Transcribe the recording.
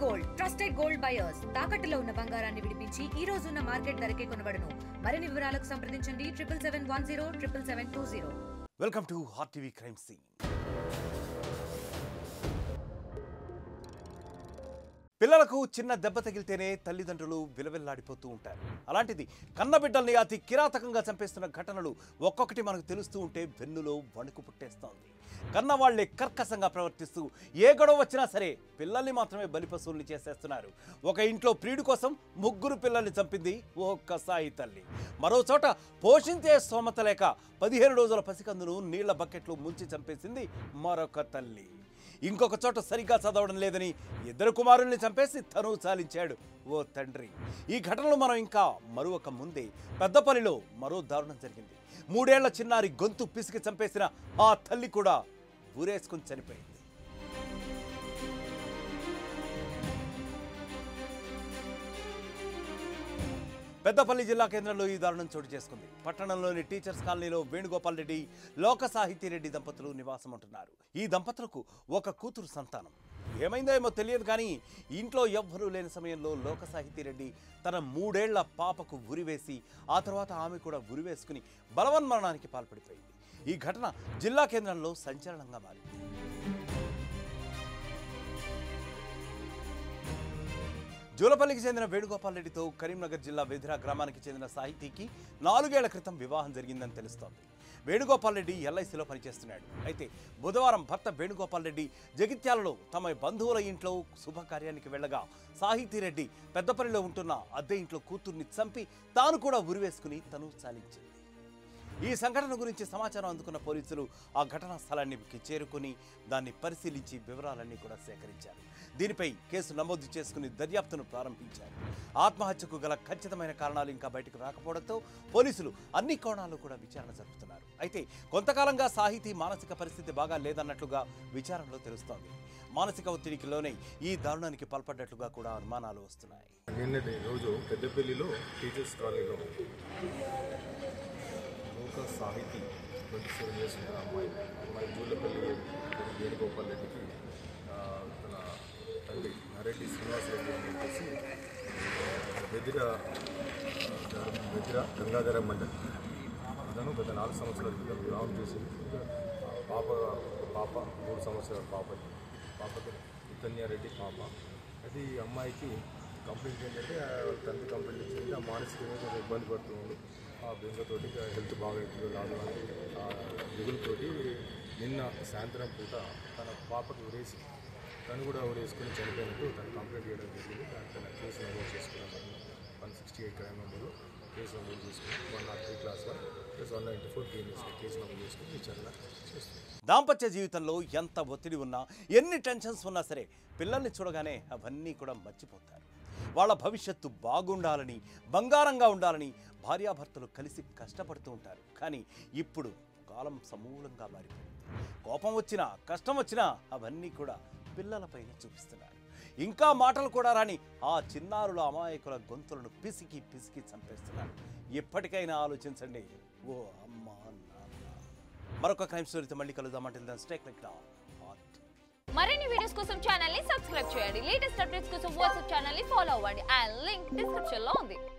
Gold trusted gold buyers తాకట్టులో ఉన్న బంగారాన్ని విడిపించి ఈ రోజు ఉన్న మార్కెట్ ధరకే కొనబడును. మరిన్ని వివరాలకు సంప్రదించండి 7710 welcome to hot TV crime scene. పిల్లలకు చిన్న దెబ్బ తగిలితేనే తల్లిదండ్రులు విలవిల్లాడిపోతూ ఉంటారు. అలాంటిది కన్నబిడ్డల్ని అతి కిరాతకంగా చంపేస్తున్న ఘటనలు ఒక్కొక్కటి మనకు తెలుస్తూ ఉంటే వెన్నులో వణుకు పుట్టేస్తోంది. కన్నవాళ్లే కర్కశంగా ప్రవర్తిస్తూ ఏ గొడవ వచ్చినా సరే పిల్లల్ని మాత్రమే బలిపశువుల్ని చేసేస్తున్నారు. ఒక ఇంట్లో ప్రియుడి కోసం 3 పిల్లల్ని చంపింది ఓ కసాయి తల్లి. మరో చోట పోషించే స్తోమత లేక 15 రోజుల పసికందును నీళ్ల బకెట్లు ముంచి చంపేసింది మరొక తల్లి. ఇంకొక చోట సరిగ్గా చదవడం లేదని 2 కుమారుల్ని చంపేసి తను చాలించాడు ఓ తండ్రి. ఈ ఘటనలో మనం ఇంకా మరొక ముందే పెద్దపల్లిలో మరో దారుణం జరిగింది. 3 ఏళ్ల చిన్నారి గొంతు పిసికి చంపేసిన ఆ తల్లి కూడా ఊరేసుకుని చనిపోయింది. పెద్దపల్లి జిల్లా కేంద్రంలో ఈ దారుణం చోటు చేసుకుంది. పట్టణంలోని టీచర్స్ కాలనీలో వేణుగోపాల్ రెడ్డి, లోక సాహితీ రెడ్డి దంపతులు నివాసం ఉంటున్నారు. ఈ దంపతులకు ఒక కూతురు సంతానం. ఏమైందో ఏమో తెలియదు కానీ ఇంట్లో ఎవ్వరూ లేని సమయంలో లోక సాహితీ రెడ్డి తన 3 ఏళ్ల పాపకు ఉరివేసి ఆ తర్వాత ఆమె కూడా ఉరివేసుకుని బలవన్మరణానికి పాల్పడిపోయింది. ఈ ఘటన జిల్లా కేంద్రంలో సంచలనంగా మారింది. జూలపల్లికి చెందిన వేణుగోపాల్ రెడ్డితో కరీంనగర్ జిల్లా వెదిరా గ్రామానికి చెందిన సాహితీకి 4 ఏళ్ల క్రితం వివాహం జరిగిందని తెలుస్తోంది. వేణుగోపాల్ రెడ్డి ఎల్ఐసిలో పనిచేస్తున్నాడు. అయితే బుధవారం భర్త వేణుగోపాల్ రెడ్డి జగిత్యాలలో తమ బంధువుల ఇంట్లో శుభకార్యానికి వెళ్ళగా సాహితీ రెడ్డి పెద్దపల్లిలో ఉంటున్న అద్దె ఇంట్లో కూతుర్ని చంపి తాను కూడా ఉరివేసుకుని తను చాలించింది. ఈ సంఘటన గురించి సమాచారం అందుకున్న పోలీసులు ఆ ఘటనా స్థలానికి చేరుకుని దాన్ని పరిశీలించి వివరాలన్నీ కూడా సేకరించారు. దీనిపై కేసు నమోదు చేసుకుని దర్యాప్తును ప్రారంభించారు. ఆత్మహత్యకు గల ఖచ్చితమైన కారణాలు ఇంకా బయటకు రాకపోవడంతో పోలీసులు అన్ని కోణాలు కూడా విచారణ జరుపుతున్నారు. అయితే కొంతకాలంగా సాహితీ మానసిక పరిస్థితి బాగా లేదన్నట్లుగా విచారణలో తెలుస్తోంది. మానసిక ఒత్తిడికి లోనై ఈ దారుణానికి పాల్పడ్డట్లుగా కూడా అనుమానాలు వస్తున్నాయి. నిన్నటి రోజు పెద్దపల్లిలో టీచర్స్ కాలనీలో లోక సాహితీ 27 years ఉన్న అమ్మాయి జూలపల్లి వేణుగోపాల్ రెడ్డికి తన తండ్రి నరెడ్డి శ్రీనివాస్ రెడ్డి అని చెప్పేసి వెదిరా గంగాధర మండలి అతను గత 4 సంవత్సరాల క్రితం వివాహం చేసింది. పాప 3 సంవత్సరాల పాపకి కన్యారెడ్డి పాప. అయితే ఈ అమ్మాయికి కంప్లైంట్ ఏంటంటే తండ్రి కంప్లైంట్ ఇచ్చింది. ఆ మానసికంగా కొంచెం ఇబ్బంది పడుతుంది. ఆ బెంగతోటి హెల్త్ బాగా అవుతుందో రాదు అని ఆ దిగులతోటి నిన్న సాయంత్రం పూట తన పాపకి ఉరేసి తను కూడా ఉరేసుకుని చనిపోయినట్టు తను కంప్లైంట్ చేయడం జరిగింది. తన కేసు నమోదు చేసుకున్నాను. 168 క్రైమ్ నెంబర్లో కేసు నమోదు చేసుకుని 103 Class 1 + 194 కేసు నమోదు చేసుకుని విచారణ చేస్తుంది. దాంపత్య జీవితంలో ఎంత ఒత్తిడి ఉన్నా, ఎన్ని టెన్షన్స్ ఉన్నా సరే పిల్లల్ని చూడగానే అవన్నీ కూడా మర్చిపోతారు. వాళ్ళ భవిష్యత్తు బాగుండాలని, బంగారంగా ఉండాలని భార్యాభర్తలు కలిసి కష్టపడుతూ ఉంటారు. కానీ ఇప్పుడు కాలం సమూలంగా మారిపోయింది. కోపం వచ్చినా, కష్టం వచ్చినా అవన్నీ కూడా పిల్లలపైనే చూపిస్తున్నారు. ఇంకా మాటలు కూడా రాని ఆ చిన్నారుల అమాయకుల గొంతులను పిసికి చంపేస్తున్నారు. ఎప్పటికైనా ఆలోచించండి ఓ అమ్మ నాన్న. మరొక క్రైమ్ స్టోరీతో మళ్ళీ కలుద్దామంటే స్టే క్లిక్ డౌన్. మరిన్ని వీడియోస్ కోసం ఛానల్ ని సబ్స్క్రైబ్ చేయండి. లేటెస్ట్ అప్డేట్స్ కోసం వాట్సాప్ ఛానల్ ని ఫాలో అవ్వండి. ఆ లింక్ డిస్క్రిప్షన్ లో ఉంది.